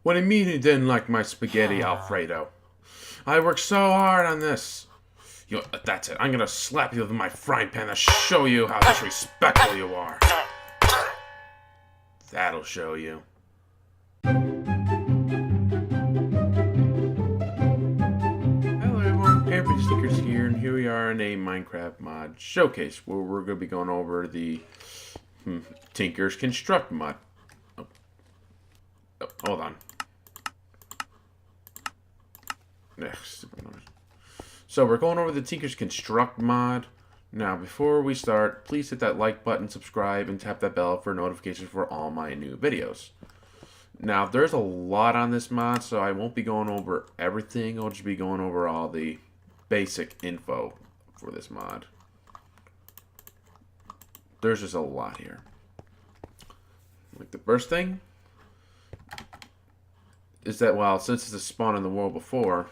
What do you mean you didn't like my spaghetti Alfredo? I worked so hard on this. That's it. I'm gonna slap you with my frying pan to show you how disrespectful you are. That'll show you. Hello everyone, Every Sneakers here, and here we are in a Minecraft mod showcase where we're going to be going over the Tinker's Construct mod. Hold on. So we're going over the Tinker's Construct mod. Now, before we start, please hit that like button, subscribe, and tap that bell for notifications for all my new videos. Now, there's a lot on this mod, so I won't be going over everything. I'll just be going over all the basic info for this mod. There's just a lot here. Like, the first thing is that, well, since it's a spawn in the world before,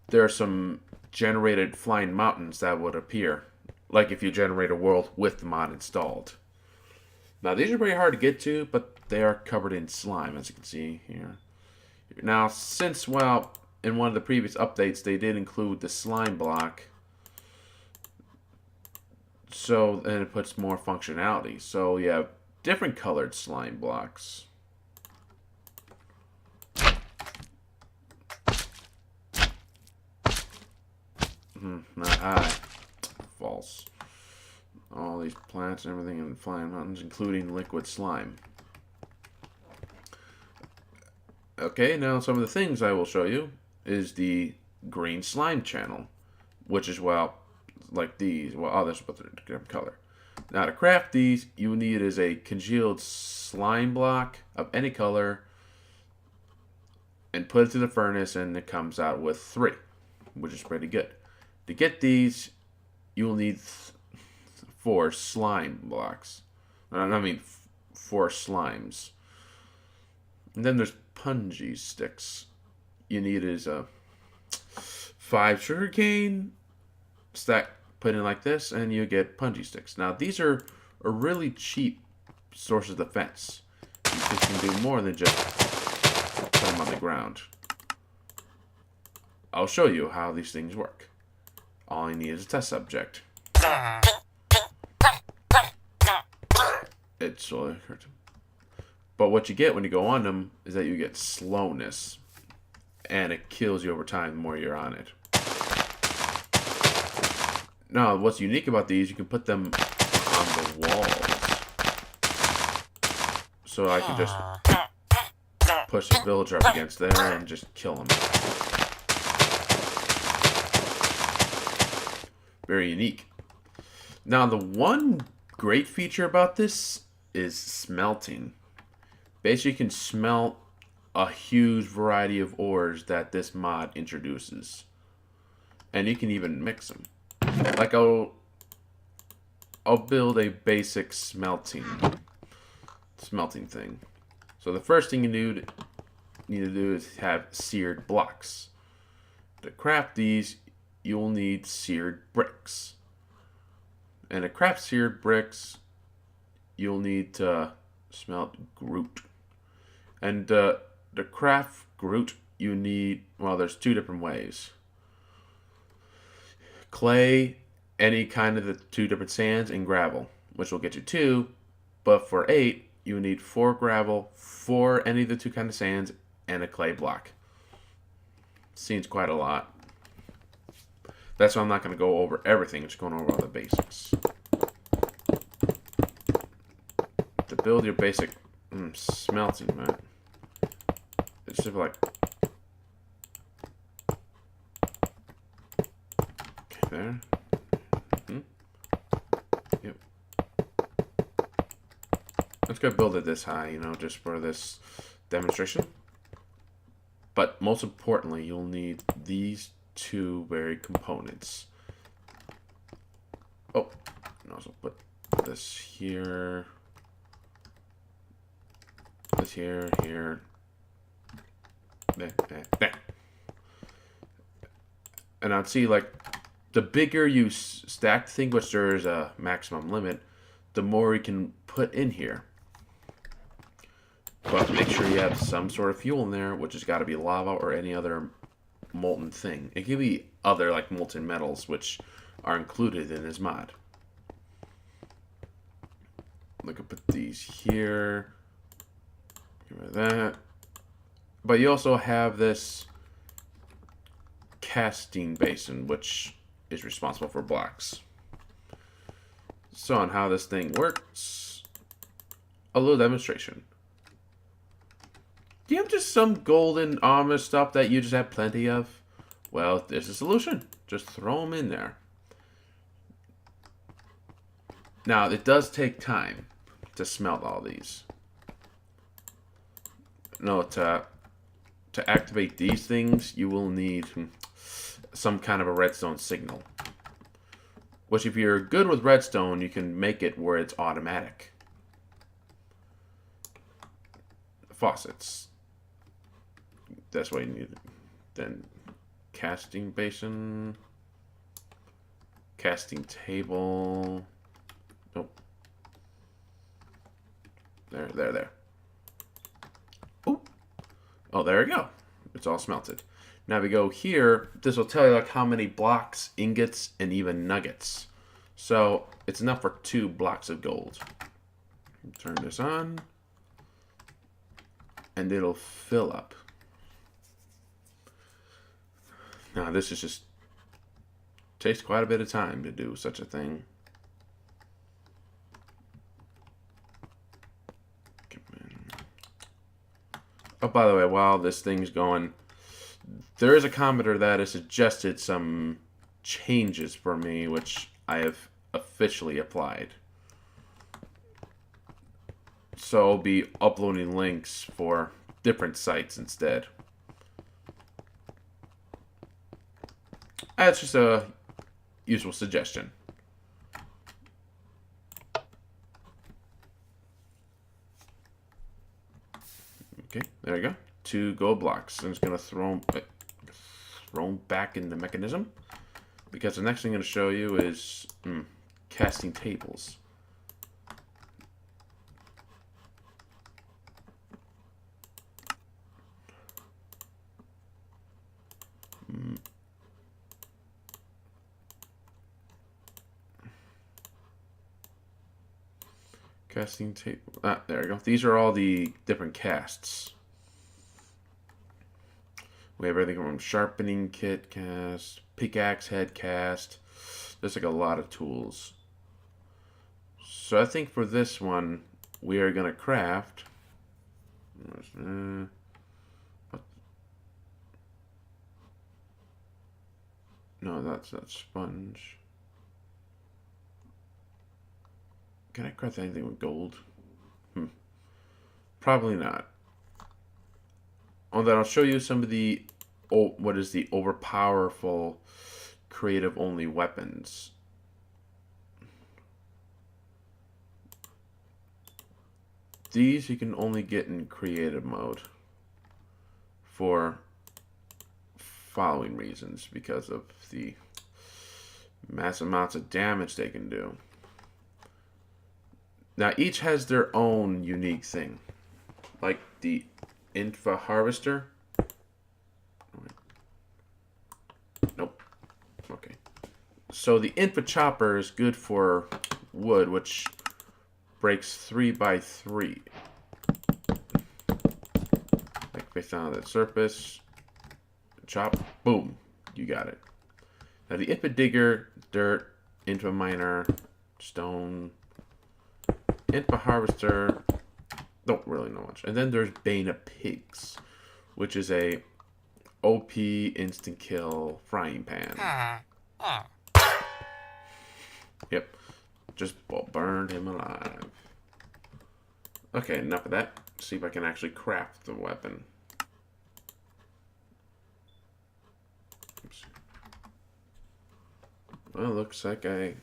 there are some generated flying mountains that would appear, like if you generate a world with the mod installed. Now, these are pretty hard to get to, but they are covered in slime, as you can see here. Now, since, well, in one of the previous updates, they did include the slime block, so, and it puts more functionality. So, you have different colored slime blocks. Not high. False. All these plants and everything in flying mountains, including liquid slime. Okay, now some of the things I will show you is the green slime channel, which is, well, like these. Well, oh, this is what they're different color. Now, to craft these, you need is a congealed slime block of any color and put it to the furnace, and it comes out with 3, which is pretty good. To get these, you'll need 4 slime blocks. I mean, 4 slimes. And then there's punji sticks. You need is a 5 sugarcane stack put in like this, and you get punji sticks. Now, these are a really cheap source of defense. You can do more than just put them on the ground. I'll show you how these things work. All I need is a test subject. It's really hurt. But what you get when you go on them is that you get slowness, and it kills you over time the more you're on it. Now, what's unique about these, you can put them on the walls. So I can just push a villager up against there and just kill them. Very unique. Now, the one great feature about this is smelting. Basically, you can smelt a huge variety of ores that this mod introduces. And you can even mix them. Like, I'll build a basic smelting thing. So the first thing you need to do is have seared blocks. To craft these, you'll need seared bricks. And to craft seared bricks, you'll need to smelt grout. And to craft grout, you need, well, there's 2 different ways. Clay, any kind of the 2 different sands, and gravel, which will get you 2. But for 8, you need 4 gravel, 4 any of the 2 kind of sands, and a clay block. Seems quite a lot. That's why I'm not going to go over everything. Just going over all the basics. To build your basic smelting, man. It's just like, okay, there. Yep. Let's go build it this high, just for this demonstration. But most importantly, you'll need these 2 very components. Oh, and also put this here, this here, there. And I'd see, like, the bigger you stack the thing, which there is a maximum limit, the more you can put in here. But make sure you have some sort of fuel in there, which has got to be lava or any other molten thing. It could be other like molten metals, which are included in this mod. Look, I put these here. Give that. But you also have this casting basin, which is responsible for blocks. So on how this thing works, a little demonstration. Do you have just some golden armor stuff that you just have plenty of? Well, there's a solution. Just throw them in there. Now, it does take time to smelt all these. No, to activate these things, you will need some kind of a redstone signal. Which, if you're good with redstone, you can make it where it's automatic. Faucets. That's what you need. Then casting basin. Casting table. Nope. There. Ooh. Oh, there we go. It's all smelted. Now we go here. This will tell you like how many blocks, ingots, and even nuggets. So it's enough for 2 blocks of gold. Turn this on. And it'll fill up. Now this is just takes quite a bit of time to do such a thing. Oh, by the way, while this thing's going, there is a commenter that has suggested some changes for me, which I have officially applied. So I'll be uploading links for different sites instead. That's just a useful suggestion. Okay, there we go. 2 gold blocks. I'm just going to throw them back in the mechanism. Because the next thing I'm going to show you is casting tables. Casting table. Ah, there we go. These are all the different casts. We have everything from sharpening kit cast, pickaxe head cast. There's like a lot of tools. So I think for this one, we are gonna craft. No, that's not sponge. Can I craft anything with gold? Probably not. On that, I'll show you some of the what is the overpowerful creative only weapons. These you can only get in creative mode for following reasons, because of the massive amounts of damage they can do. Now each has their own unique thing. Like the Infa Harvester. Nope. Okay. So the Infa Chopper is good for wood, which breaks 3 by 3. Like based on the surface. Chop. Boom. You got it. Now the Infa Digger, dirt, Infa Miner, stone, Infa Harvester, don't really know much. And then there's Bane of Pigs, which is a OP instant kill frying pan. Yep. Just burned him alive. Okay, enough of that. Let's see if I can actually craft the weapon. Oops. Well, looks like I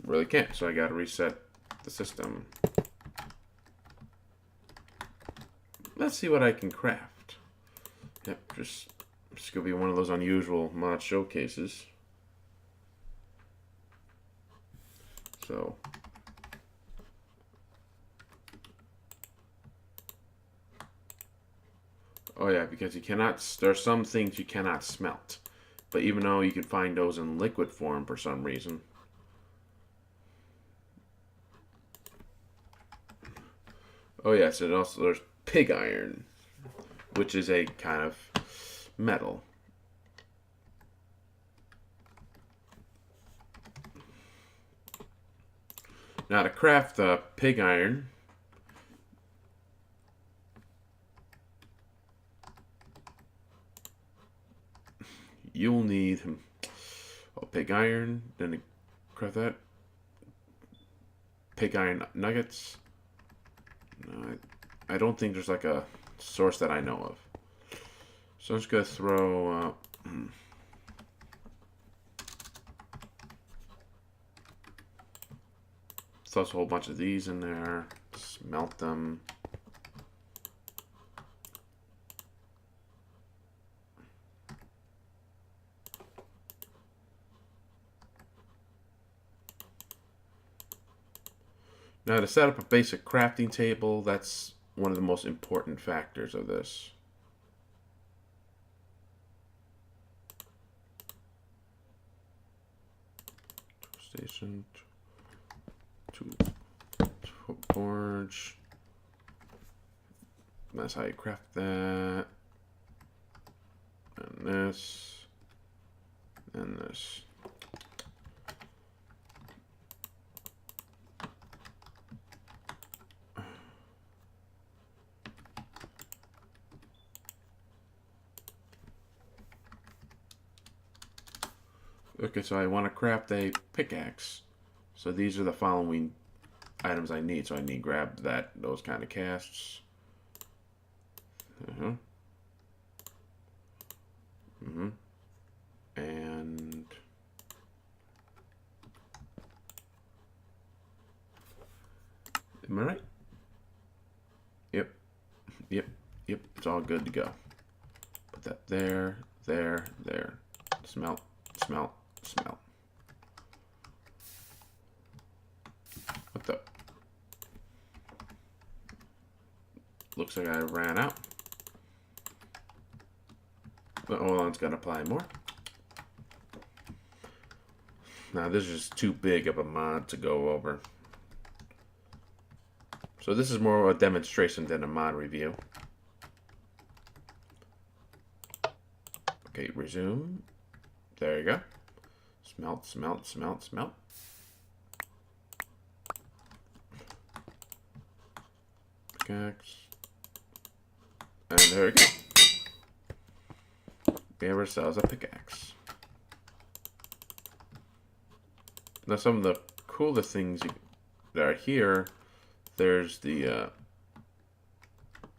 really can't, so I gotta reset the system. Let's see what I can craft. Yep, just gonna be one of those unusual mod showcases. So Oh yeah, because you cannot. There's some things you cannot smelt, but even though you can find those in liquid form for some reason. Oh yes, and also there's pig iron, which is a kind of metal. Now to craft the pig iron, you'll need pig iron, then to craft that, pig iron nuggets. No, I don't think there's like a source that I know of. So I'm just gonna throw toss a whole bunch of these in there, smelt them. Now to set up a basic crafting table, that's one of the most important factors of this. Station, two orange. That's how you craft that. And this. And this. Okay, so I want to craft a pickaxe. So these are the following items I need. So I need grab those kind of casts. And am I right? Yep. It's all good to go. Put that there. Smelt. What the? Looks like I ran out. But hold on, it's gonna apply more. Now this is too big of a mod to go over. So this is more of a demonstration than a mod review. Okay, resume. There you go. Smelt. Pickaxe. And there we go. We have ourselves a pickaxe. Now some of the cooler things that are here, there's the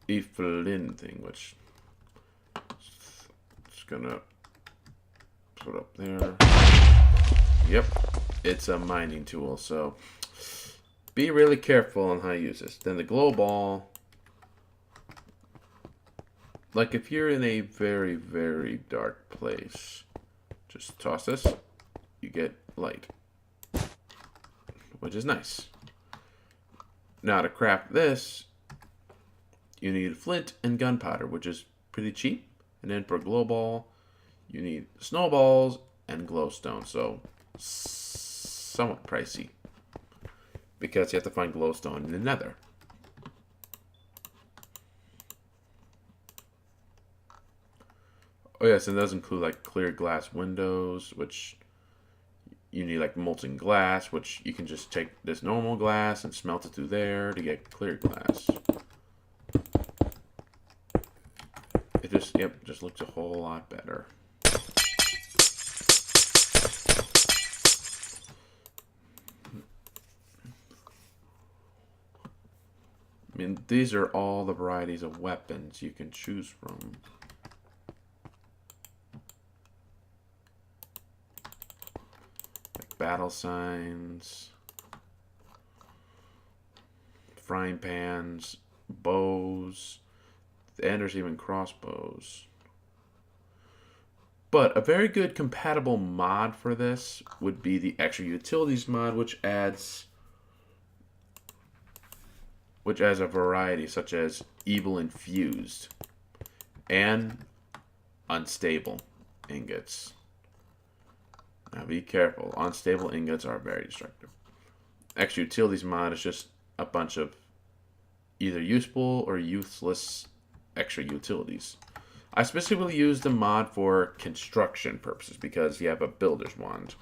Evelyn thing, which just gonna put up there. Yep, it's a mining tool, so be really careful on how you use this. Then the glow ball, like if you're in a very, very dark place, just toss this, you get light, which is nice. Now to craft this, you need flint and gunpowder, which is pretty cheap. And then for glow ball, you need snowballs and glowstone, so somewhat pricey because you have to find glowstone in the nether. Oh yes, and it does include like clear glass windows, which you need like molten glass, which you can just take this normal glass and smelt it through there to get clear glass. It just looks a whole lot better. I mean, these are all the varieties of weapons you can choose from. Like battle signs, frying pans, bows, and there's even crossbows. But a very good compatible mod for this would be the extra utilities mod, which adds a variety such as evil infused. and unstable ingots. Now be careful. Unstable ingots are very destructive. Extra utilities mod is just a bunch of either useful or useless extra utilities. I specifically use the mod for construction purposes because you have a builder's wand.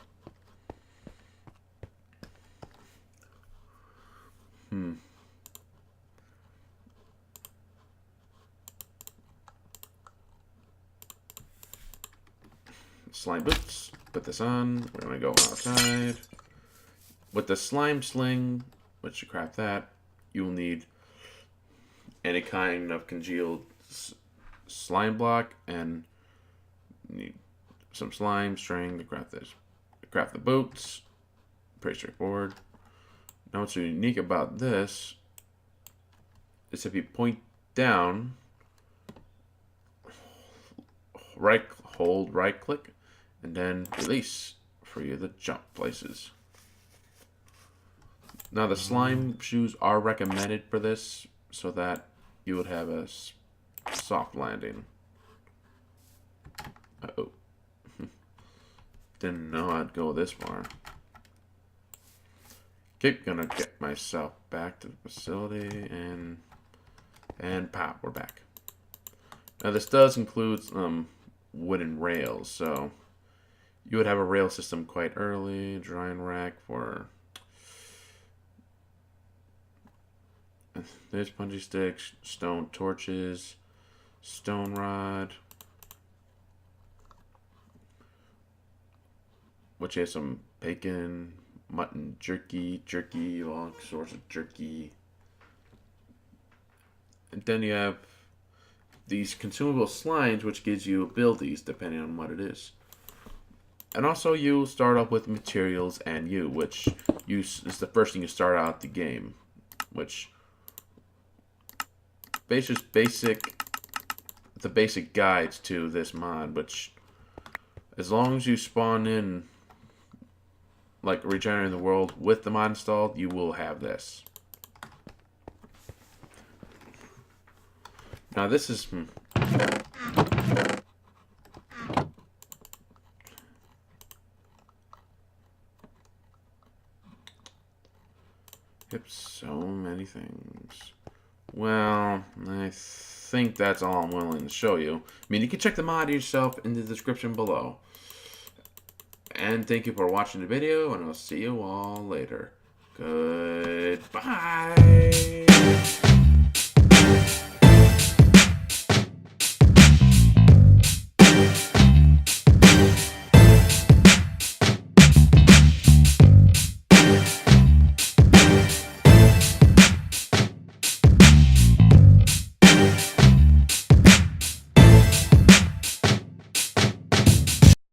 Slime boots. Put this on. We're going to go outside. With the slime sling, once you craft that, you'll need any kind of congealed slime block and need some slime string to craft this. Craft the boots. Pretty straightforward. Now what's unique about this is if you point down, hold right click, and then release for you to jump places. Now the slime shoes are recommended for this so that you would have a soft landing. Uh-oh. Didn't know I'd go this far. Okay, gonna get myself back to the facility and pop, we're back. Now this does include wooden rails, so you would have a rail system quite early. Drying rack for there's punchy sticks, stone torches, stone rod, which has some bacon, mutton jerky, all sorts of jerky. And then you have these consumable slimes, which gives you abilities depending on what it is. And also you start off with materials and which is the first thing you start out the game, which the basic guides to this mod, which as long as you spawn in like regenerating the world with the mod installed, you will have this. Now this is yep, so many things. Well, I think that's all I'm willing to show you. I mean, you can check the mod yourself in the description below. And thank you for watching the video, and I'll see you all later. Goodbye.